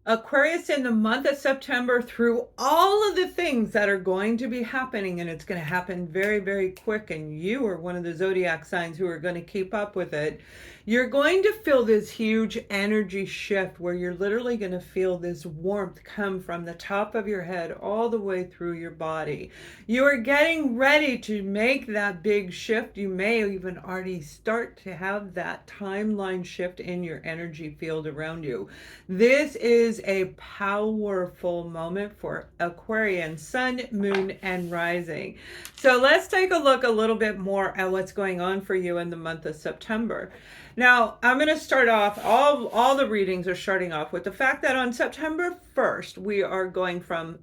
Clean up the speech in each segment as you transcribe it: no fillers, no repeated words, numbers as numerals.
Aquarius, in the month of September, through all of the things that are going to be happening, and it's going to happen very, very quick, and you are one of the zodiac signs who are going to keep up with it, you're going to feel this huge energy shift where you're literally going to feel this warmth come from the top of your head all the way through your body. You are getting ready to make that big shift. You may even already start to have that timeline shift in your energy field around you. This is a powerful moment for Aquarian, sun, moon, and rising. So let's take a look a little bit more at what's going on for you in the month of September. Now, I'm going to start off, all the readings are starting off with the fact that on September 1st, we are going from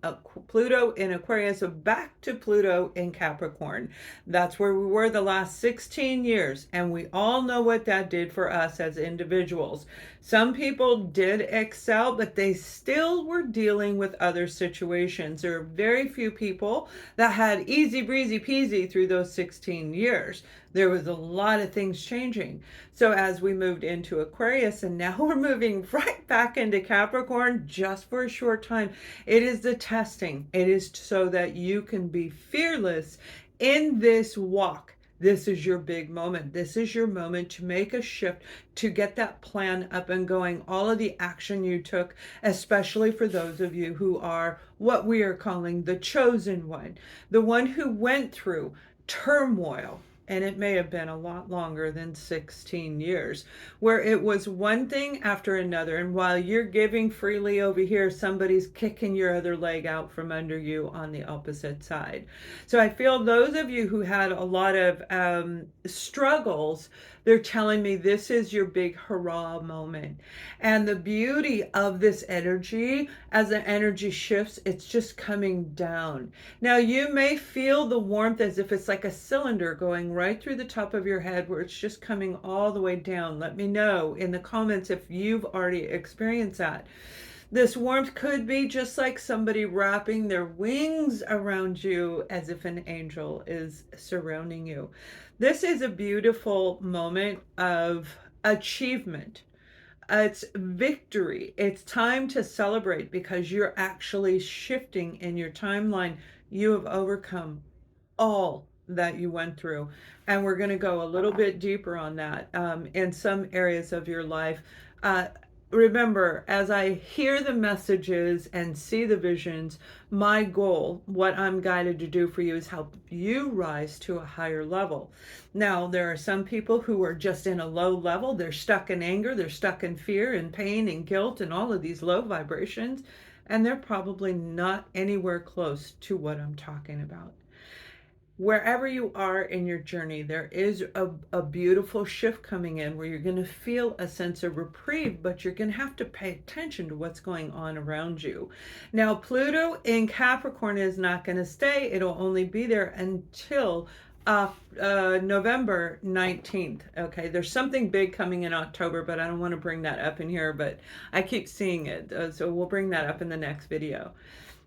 Pluto in Aquarius back to Pluto in Capricorn. That's where we were the last 16 years, and we all know what that did for us as individuals. Some people did excel, but they still were dealing with other situations. There are very few people that had easy breezy peasy through those 16 years. There was a lot of things changing. So as we moved into Aquarius, and now we're moving right back into Capricorn just for a short time, it is the testing. It is so that you can be fearless in this walk. This is your big moment. This is your moment to make a shift, to get that plan up and going. All of the action you took, especially for those of you who are what we are calling the chosen one, the one who went through turmoil. And it may have been a lot longer than 16 years, where it was one thing after another. And while you're giving freely over here, somebody's kicking your other leg out from under you on the opposite side. So I feel those of you who had a lot of struggles, they're telling me this is your big hurrah moment. And the beauty of this energy, as the energy shifts, it's just coming down. Now you may feel the warmth as if it's like a cylinder going right through the top of your head, where it's just coming all the way down. Let me know in the comments if you've already experienced that. This warmth could be just like somebody wrapping their wings around you as if an angel is surrounding you. This is a beautiful moment of achievement. It's victory. It's time to celebrate because you're actually shifting in your timeline. You have overcome all that you went through. And we're going to go a little bit deeper on that in some areas of your life. Remember, as I hear the messages and see the visions, my goal, what I'm guided to do for you, is help you rise to a higher level. Now, there are some people who are just in a low level. They're stuck in anger, they're stuck in fear and pain and guilt and all of these low vibrations, and they're probably not anywhere close to what I'm talking about. Wherever you are in your journey, there is a beautiful shift coming in where you're going to feel a sense of reprieve, but you're going to have to pay attention to what's going on around you. Now, Pluto in Capricorn is not going to stay. It'll only be there until November 19th. Okay, there's something big coming in October, but I don't want to bring that up in here, but I keep seeing it. So we'll bring that up in the next video.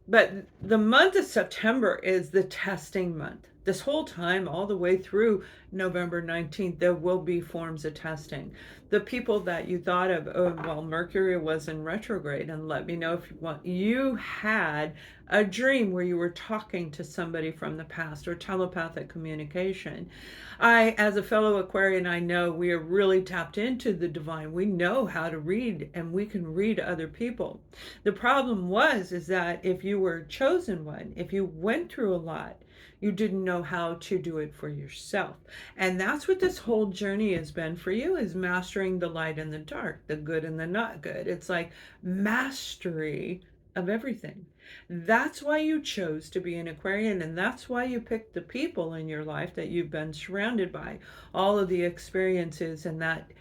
But the month of September is the testing month. This whole time, all the way through November 19th, there will be forms of testing. The people that you thought of, oh, well, Mercury was in retrograde, and let me know if you had a dream where you were talking to somebody from the past, or telepathic communication. I, as a fellow Aquarian, I know we are really tapped into the divine. We know how to read, and we can read other people. The problem is that if you were chosen one, if you went through a lot, you didn't know how to do it for yourself. And that's what this whole journey has been for you, is mastering the light and the dark, the good and the not good. It's like mastery of everything. That's why you chose to be an Aquarian, and that's why you picked the people in your life that you've been surrounded by. All of the experiences and that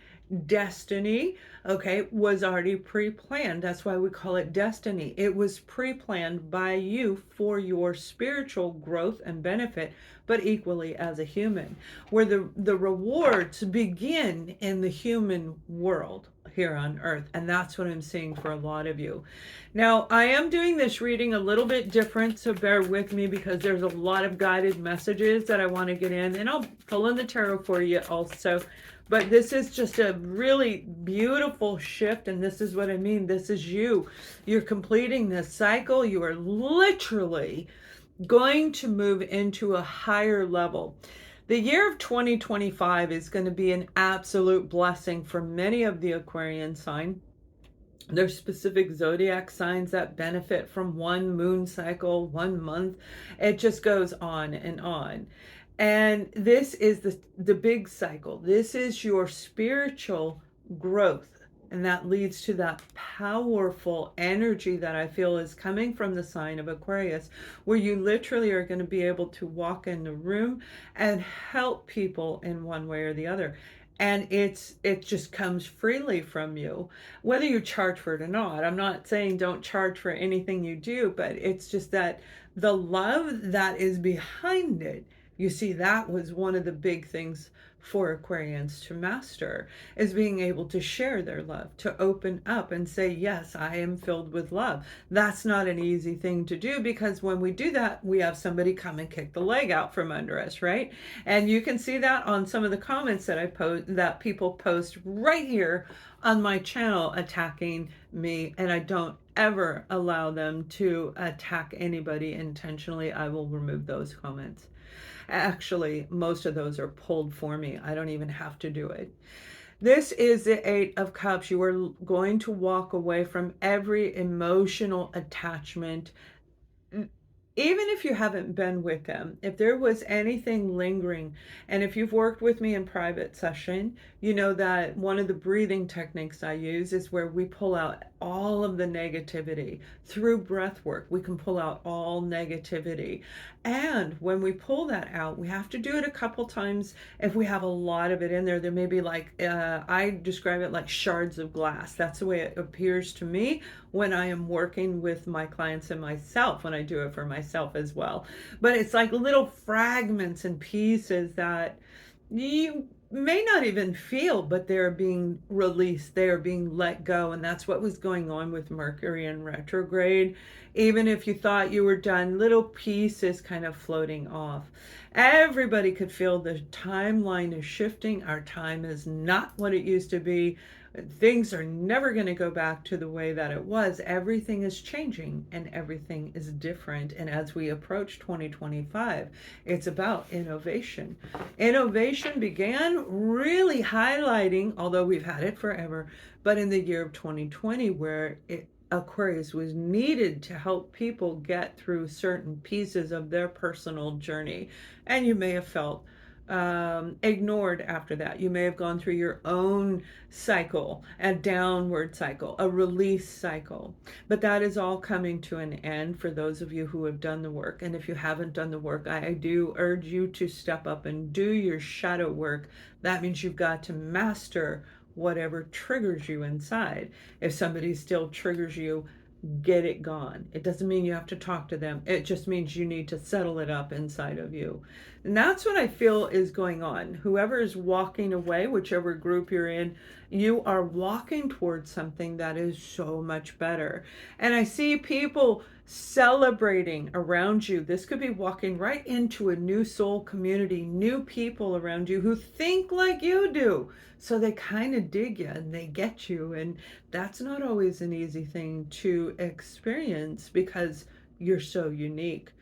destiny, okay, was already pre-planned. That's why we call it destiny. It was pre-planned by you for your spiritual growth and benefit, but equally as a human, where the rewards begin in the human world here on earth. And that's what I'm seeing for a lot of you. Now, I am doing this reading a little bit different, so bear with me, because there's a lot of guided messages that I want to get in, and I'll pull in the tarot for you also. But this is just a really beautiful shift, and this is what I mean. This is you. You're completing this cycle. You are literally going to move into a higher level. The year of 2025 is going to be an absolute blessing for many of the Aquarian sign. There's specific zodiac signs that benefit from one moon cycle, 1 month. It just goes on and on. And this is the big cycle. This is your spiritual growth. And that leads to that powerful energy that I feel is coming from the sign of Aquarius, where you literally are going to be able to walk in the room and help people in one way or the other. And it just comes freely from you, whether you charge for it or not. I'm not saying don't charge for anything you do, but it's just that the love that is behind it. You see, that was one of the big things for Aquarians to master, is being able to share their love, to open up and say, yes, I am filled with love. That's not an easy thing to do, because when we do that, we have somebody come and kick the leg out from under us, right? And you can see that on some of the comments that I post, that people post right here on my channel attacking me, and I don't ever allow them to attack anybody intentionally. I will remove those comments. Actually, most of those are pulled for me. I don't even have to do it. This is the Eight of Cups. You are going to walk away from every emotional attachment. Even if you haven't been with them, if there was anything lingering, and if you've worked with me in private session, you know that one of the breathing techniques I use is where we pull out all of the negativity. Through breath work, we can pull out all negativity. And when we pull that out, we have to do it a couple times. If we have a lot of it in there, there may be like, I describe it like shards of glass. That's the way it appears to me when I am working with my clients and myself, when I do it for myself as well. But it's like little fragments and pieces that you may not even feel, but they're being released, they are being let go. And that's what was going on with Mercury in retrograde. Even if you thought you were done, little pieces kind of floating off. Everybody could feel the timeline is shifting. Our time is not what it used to be. Things are never going to go back to the way that it was. Everything is changing and everything is different. And as we approach 2025, it's about innovation. Innovation began really highlighting, although we've had it forever, but in the year of 2020, where Aquarius was needed to help people get through certain pieces of their personal journey. And you may have felt ignored after that. You may have gone through your own cycle, a downward cycle, a release cycle. But that is all coming to an end for those of you who have done the work. And if you haven't done the work, I do urge you to step up and do your shadow work. That means you've got to master whatever triggers you inside. If somebody still triggers you, get it gone. It doesn't mean you have to talk to them. It just means you need to settle it up inside of you. And that's what I feel is going on. Whoever is walking away, whichever group you're in, you are walking towards something that is so much better. And I see people celebrating around you. This could be walking right into a new soul community, new people around you who think like you do. So they kind of dig you and they get you. And that's not always an easy thing to experience, because you're so unique.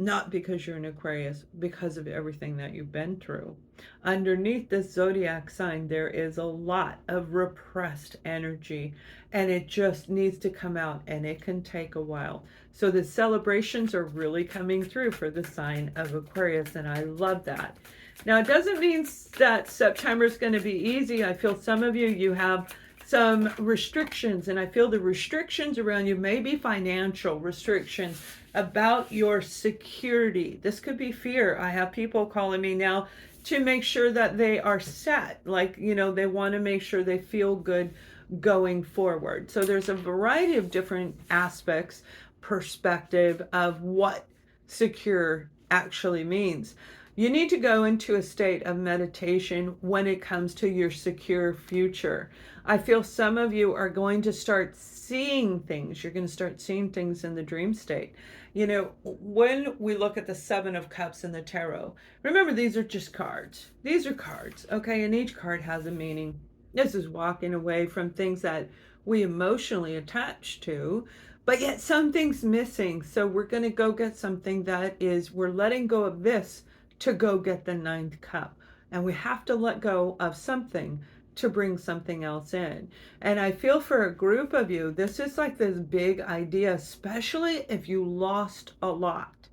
Not because you're an Aquarius, because of everything that you've been through. Underneath this zodiac sign, there is a lot of repressed energy, and it just needs to come out, and it can take a while. So the celebrations are really coming through for the sign of Aquarius, and I love that. Now, it doesn't mean that September is going to be easy. I feel some of you have some restrictions, and I feel the restrictions around you may be financial restrictions about your security. This could be fear. I have people calling me now to make sure that they are set, like, you know, they want to make sure they feel good going forward. So there's a variety of different aspects, perspective of what secure actually means. You need to go into a state of meditation when it comes to your secure future. I feel some of you are going to start seeing things. You're going to start seeing things in the dream state. You know, when we look at the Seven of Cups in the tarot, remember, these are just cards. These are cards, okay? And each card has a meaning. This is walking away from things that we emotionally attach to, but yet something's missing. So we're going to go get something that is, we're letting go of this to go get the ninth cup. And we have to let go of something to bring something else in. And I feel for a group of you, this is like this big idea, especially if you lost a lot.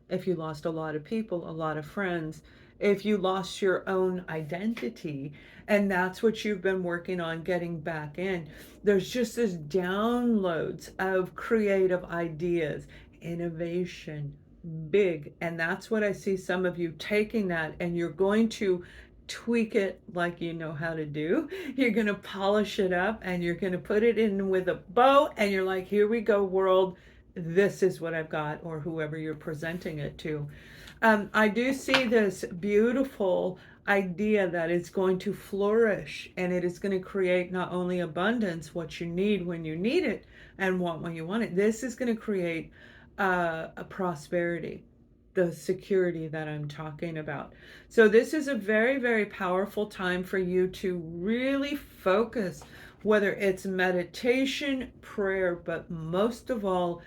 If you lost a lot of people, a lot of friends, if you lost your own identity, and that's what you've been working on getting back in. There's just this downloads of creative ideas, innovation, big. And that's what I see some of you taking that, and you're going to tweak it like you know how to do. You're going to polish it up and you're going to put it in with a bow, and you're like, here we go, world. This is what I've got, or whoever you're presenting it to. I do see this beautiful idea that it's going to flourish, and it is going to create not only abundance, what you need when you need it and want when you want it. This is going to create a prosperity, the security that I'm talking about. So this is a very, very powerful time for you to really focus, whether it's meditation, prayer, but most of all,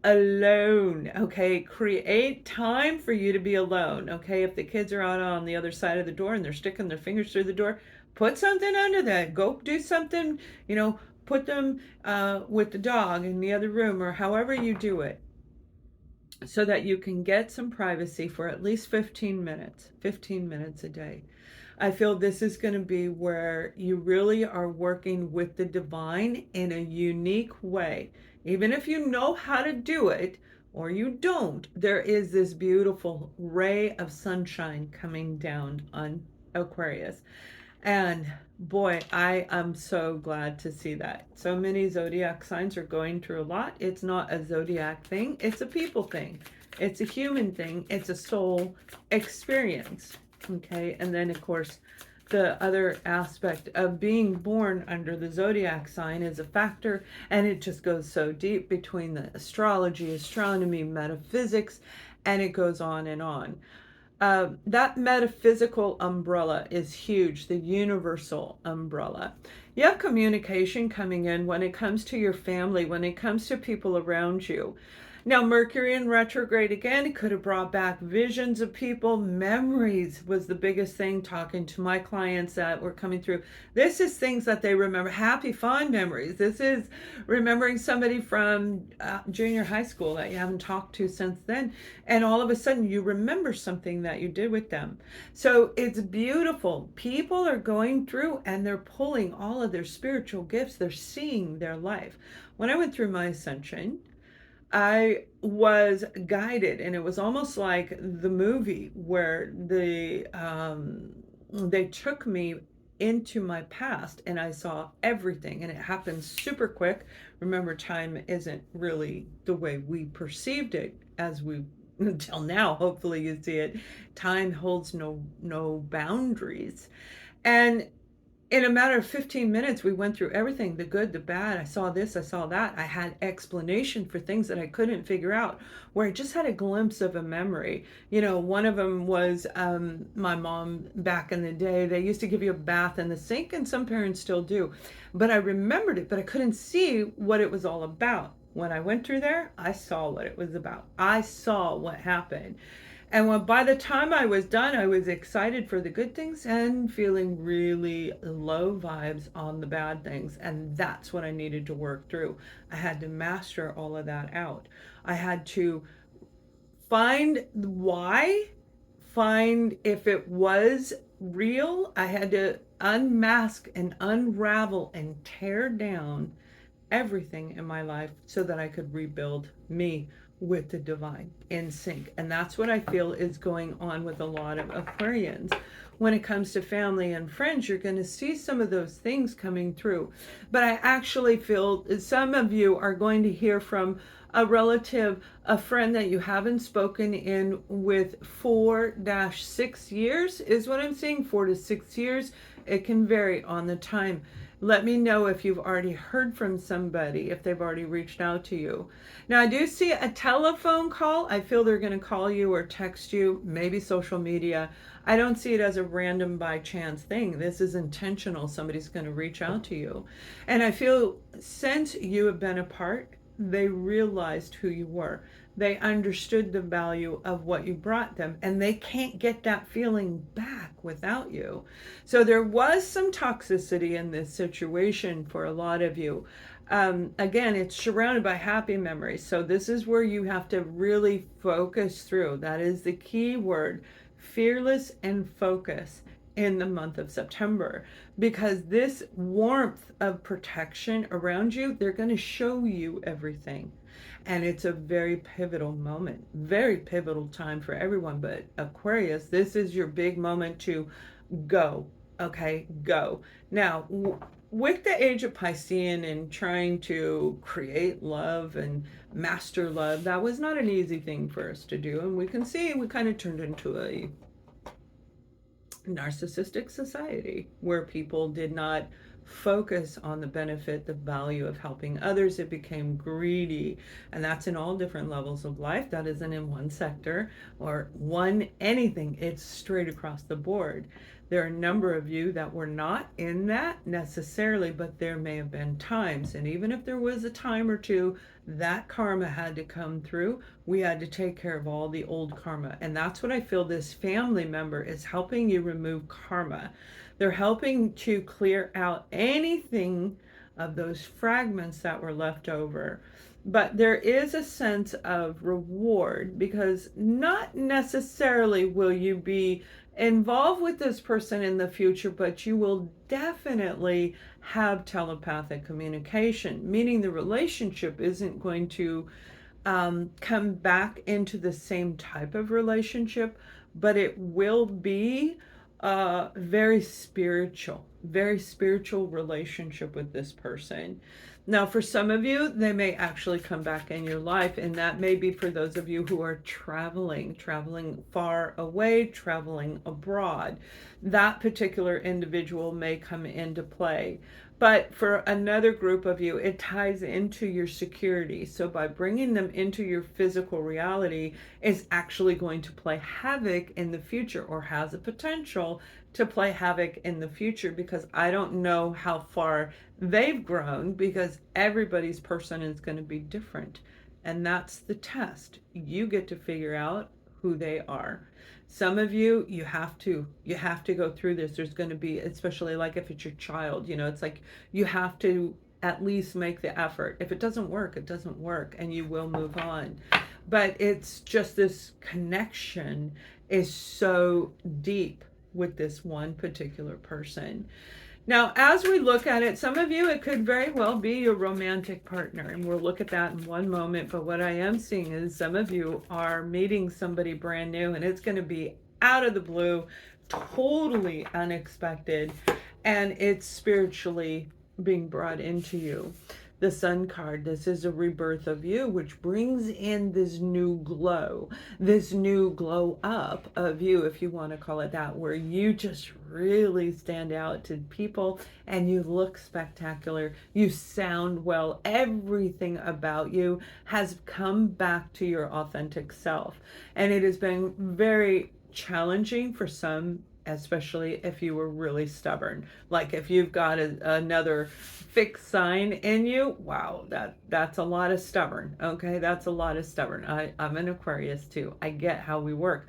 alone. Okay, create time for you to be alone. Okay, if the kids are out on the other side of the door and they're sticking their fingers through the door, put something under that. Go do something, you know, put them with the dog in the other room, or however you do it, so that you can get some privacy for at least 15 minutes a day. I feel this is going to be where you really are working with the divine in a unique way. Even if you know how to do it or you don't, there is this beautiful ray of sunshine coming down on Aquarius. And boy, I am so glad to see that. So many zodiac signs are going through a lot. It's not a zodiac thing, it's a people thing. It's a human thing. It's a soul experience. Okay, and then of course, the other aspect of being born under the zodiac sign is a factor, and it just goes so deep between the astrology, astronomy, metaphysics, and it goes on and on. That metaphysical umbrella is huge, the universal umbrella. You have communication coming in when it comes to your family, when it comes to people around you. Now, Mercury in retrograde again, it could have brought back visions of people. Memories was the biggest thing, talking to my clients that were coming through. This is things that they remember, happy, fond memories. This is remembering somebody from junior high school that you haven't talked to since then. And all of a sudden you remember something that you did with them. So it's beautiful. People are going through and they're pulling all of their spiritual gifts. They're seeing their life. When I went through my ascension, I was guided, and it was almost like the movie where they took me into my past, and I saw everything, and it happened super quick. Remember, time isn't really the way we perceived it as we until now. Hopefully you see it. Time holds no boundaries. And in a matter of 15 minutes, we went through everything, the good, the bad. I saw this, I saw that. I had explanation for things that I couldn't figure out, where I just had a glimpse of a memory. You know, one of them was my mom back in the day. They used to give you a bath in the sink, and some parents still do. But I remembered it, but I couldn't see what it was all about. When I went through there, I saw what it was about. I saw what happened. And by the time I was done, I was excited for the good things and feeling really low vibes on the bad things. And that's what I needed to work through. I had to master all of that out. I had to find why, find if it was real. I had to unmask and unravel and tear down everything in my life so that I could rebuild me with the divine in sync. And that's what I feel is going on with a lot of Aquarians. When it comes to family and friends, you're going to see some of those things coming through. But I actually feel some of you are going to hear from a relative, a friend that you haven't spoken in with 4-6 years is what I'm seeing. 4 to 6 years. It can vary on the time. Let me know if you've already heard from somebody, if they've already reached out to you. Now, I do see a telephone call. I feel they're going to call you or text you, maybe social media. I don't see it as a random by chance thing. This is intentional. Somebody's going to reach out to you. And I feel since you have been apart, they realized who you were. They understood the value of what you brought them, and they can't get that feeling back without you. So there was some toxicity in this situation for a lot of you. Again, it's surrounded by happy memories. So this is where you have to really focus through. That is the key word, fearless and focus in the month of September, because this warmth of protection around you, they're going to show you everything. And it's a very pivotal moment, very pivotal time for everyone. But Aquarius, this is your big moment to go. Okay, go. Now, with the age of Piscean and trying to create love and master love, that was not an easy thing for us to do. And we can see we kind of turned into a narcissistic society where people did not focus on the benefit, the value of helping others. It became greedy, and that's in all different levels of life. That isn't in one sector or one anything. It's straight across the board. There are a number of you that were not in that necessarily, but there may have been times, and even if there was a time or two, that karma had to come through. We had to take care of all the old karma, and that's what I feel this family member is helping you remove karma. They're helping to clear out anything of those fragments that were left over. But there is a sense of reward, because not necessarily will you be involved with this person in the future, but you will definitely have telepathic communication, meaning the relationship isn't going to come back into the same type of relationship, but it will be very spiritual relationship with this person. Now, for some of you, they may actually come back in your life, and that may be for those of you who are traveling far away, traveling abroad. That particular individual may come into play. But for another group of you, it ties into your security. So by bringing them into your physical reality is actually going to play havoc in the future, or has a potential to play havoc in the future, because I don't know how far they've grown, because everybody's person is going to be different. And that's the test. You get to figure out who they are. Some of you, you have to go through this. There's going to be, especially like if it's your child, it's like you have to at least make the effort. If it doesn't work, it doesn't work, and you will move on. But it's just this connection is so deep with this one particular person. Now, as we look at it, some of you, it could very well be your romantic partner, and we'll look at that in one moment. But what I am seeing is some of you are meeting somebody brand new, and it's going to be out of the blue, totally unexpected, and it's spiritually being brought into you. The Sun card, this is a rebirth of you, which brings in this new glow up of you, if you want to call it that, where you just really stand out to people and you look spectacular, you sound well, everything about you has come back to your authentic self. And it has been very challenging for some, especially if you were really stubborn. Like if you've got another fixed sign in you, wow, that's a lot of stubborn. Okay, that's a lot of stubborn. I'm an Aquarius too. I get how we work.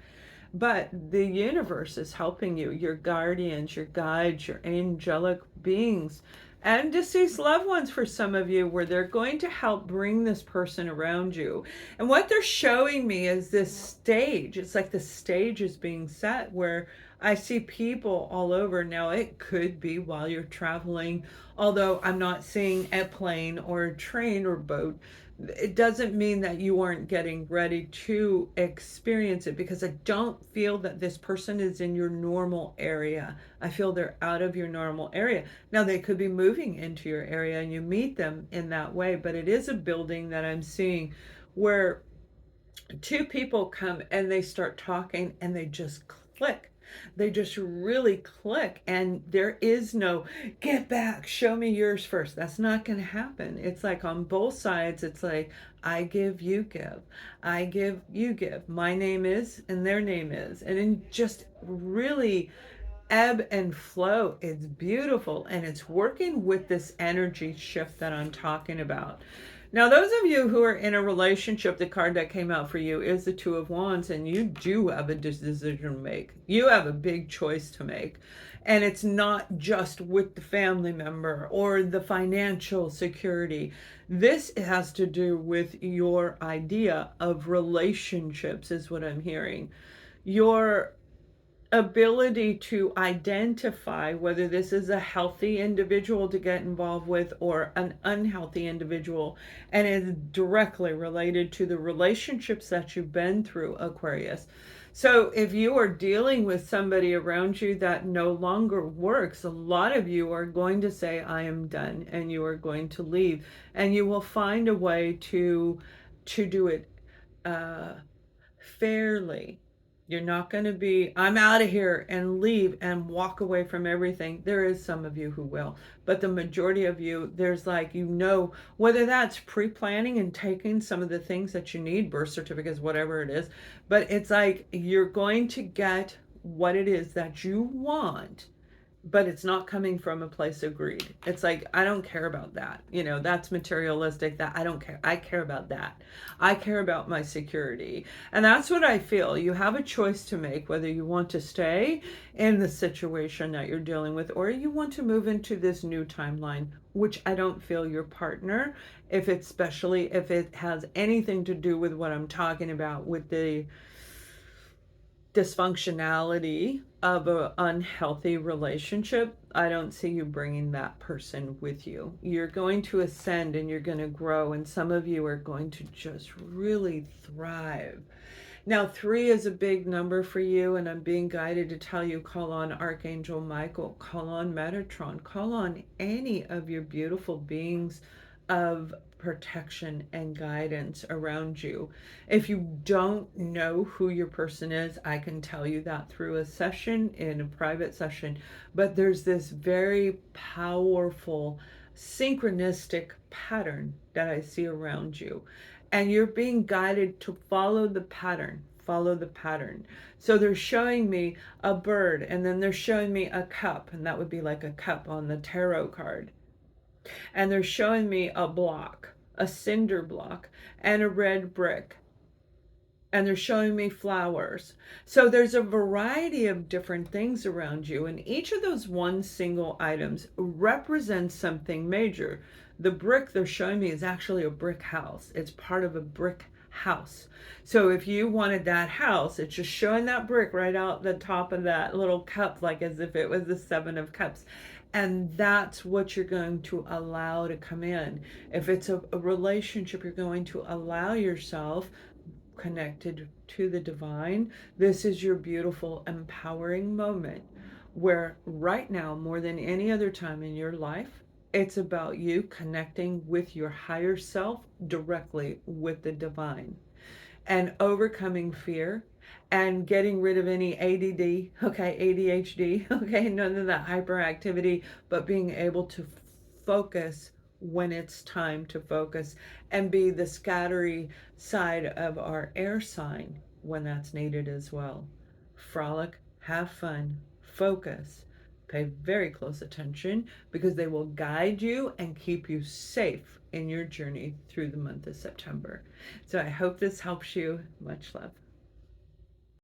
But the universe is helping you, your guardians, your guides, your angelic beings, and deceased loved ones for some of you, where they're going to help bring this person around you. And what they're showing me is this stage. It's like the stage is being set, where I see people all over. Now, it could be while you're traveling, although I'm not seeing a plane or a train or boat. It doesn't mean that you aren't getting ready to experience it, because I don't feel that this person is in your normal area. I feel they're out of your normal area. Now, they could be moving into your area and you meet them in that way, but it is a building that I'm seeing where two people come and they start talking and they just click. They just really click, and there is no get back, show me yours first. That's not going to happen. It's like on both sides, it's like I give, you give. I give, you give. My name is, and their name is. And in just really ebb and flow. It's beautiful, and it's working with this energy shift that I'm talking about. Now, those of you who are in a relationship, the card that came out for you is the Two of Wands, and you do have a decision to make. You have a big choice to make. And it's not just with the family member or the financial security. This has to do with your idea of relationships, is what I'm hearing. Your ability to identify whether this is a healthy individual to get involved with or an unhealthy individual, and is directly related to the relationships that you've been through, Aquarius. So if you are dealing with somebody around you that no longer works, a lot of you are going to say, I am done, and you are going to leave, and you will find a way to do it fairly. You're not going to be, I'm out of here, and leave and walk away from everything. There is some of you who will, but the majority of you, there's like, whether that's pre-planning and taking some of the things that you need, birth certificates, whatever it is, but it's like you're going to get what it is that you want, but it's not coming from a place of greed. It's like, I don't care about that. That's materialistic. That I don't care. I care about that. I care about my security. And that's what I feel. You have a choice to make whether you want to stay in the situation that you're dealing with, or you want to move into this new timeline, which I don't feel your partner, especially if it has anything to do with what I'm talking about with the dysfunctionality of an unhealthy relationship. I don't see you bringing that person with you. You're going to ascend, and you're going to grow, and some of you are going to just really thrive. Now, 3 is a big number for you, and I'm being guided to tell you, call on Archangel Michael, call on Metatron, call on any of your beautiful beings of protection and guidance around you. If you don't know who your person is, I can tell you that through a session, in a private session, but there's this very powerful synchronistic pattern that I see around you, and you're being guided to follow the pattern. So they're showing me a bird, and then they're showing me a cup, and that would be like a cup on the tarot card. And they're showing me a block, a cinder block, and a red brick. And they're showing me flowers. So there's a variety of different things around you, and each of those one single items represents something major. The brick they're showing me is actually a brick house. It's part of a brick house. So if you wanted that house, it's just showing that brick right out the top of that little cup, like as if it was the 7 of cups. And that's what you're going to allow to come in. If it's a relationship, you're going to allow yourself connected to the divine. This is your beautiful, empowering moment where right now, more than any other time in your life, it's about you connecting with your higher self directly with the divine, and overcoming fear, and getting rid of any ADD, okay, ADHD, okay, none of that hyperactivity, but being able to focus when it's time to focus, and be the scattery side of our air sign when that's needed as well. Frolic, have fun, focus, pay very close attention, because they will guide you and keep you safe in your journey through the month of September. So I hope this helps you. Much love.